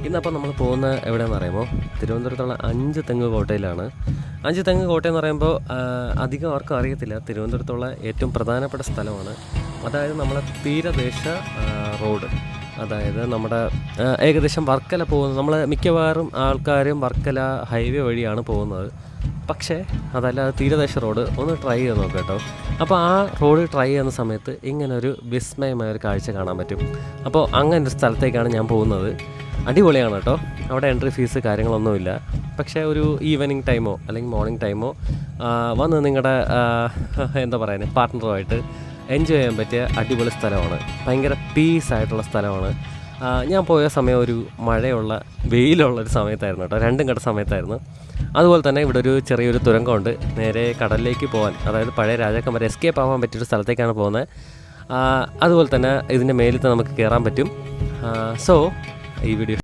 ഇന്നപ്പോൾ നമ്മൾ പോകുന്ന എവിടെയെന്ന് പറയുമ്പോൾ തിരുവനന്തപുരത്തുള്ള 5 തെങ്ങ് കോട്ടയിലാണ്. 5 തെങ്ങ് കോട്ടയെന്ന് പറയുമ്പോൾ അധികം ആർക്കും അറിയത്തില്ല. തിരുവനന്തപുരത്തുള്ള ഏറ്റവും പ്രധാനപ്പെട്ട സ്ഥലമാണ്. അതായത് നമ്മളെ തീരദേശ റോഡ്, അതായത് നമ്മുടെ ഏകദേശം വർക്കല പോകുന്നത്. നമ്മൾ മിക്കവാറും ആൾക്കാരും വർക്കല ഹൈവേ വഴിയാണ് പോകുന്നത്. പക്ഷേ അതല്ല, തീരദേശ റോഡ് ഒന്ന് ട്രൈ ചെയ്ത് നോക്കാം കേട്ടോ. അപ്പോൾ ആ റോഡ് ട്രൈ ചെയ്യുന്ന സമയത്ത് ഇങ്ങനൊരു വിസ്മയമായൊരു കാഴ്ച കാണാൻ പറ്റും. അപ്പോൾ അങ്ങനെ ഒരു സ്ഥലത്തേക്കാണ് ഞാൻ പോകുന്നത്. അടിപൊളിയാണ് കേട്ടോ. അവിടെ എൻട്രി ഫീസ് കാര്യങ്ങളൊന്നുമില്ല. പക്ഷേ ഒരു ഈവനിങ് ടൈമോ അല്ലെങ്കിൽ മോർണിംഗ് ടൈമോ വന്ന് നിങ്ങളുടെ എന്താ പറയുക പാർട്ട്ണറുമായിട്ട് എൻജോയ് ചെയ്യാൻ പറ്റിയ അടിപൊളി സ്ഥലമാണ്. ഭയങ്കര പീസായിട്ടുള്ള സ്ഥലമാണ്. ഞാൻ പോയ സമയം ഒരു മഴയുള്ള വെയിലുള്ളൊരു സമയത്തായിരുന്നു കേട്ടോ. രണ്ടും കണ്ട സമയത്തായിരുന്നു. അതുപോലെ തന്നെ ഇവിടെ ഒരു ചെറിയൊരു തുരങ്കമുണ്ട്. നേരെ കടലിലേക്ക് പോകാൻ, അതായത് പഴയ രാജാക്കന്മാരെ എസ്കേപ്പ് ആവാൻ പറ്റിയൊരു സ്ഥലത്തേക്കാണ് പോകുന്നത്. അതുപോലെ തന്നെ ഇതിൻ്റെ മേലത്തെ നമുക്ക് കയറാൻ പറ്റും. സോ ഈ വീഡിയോ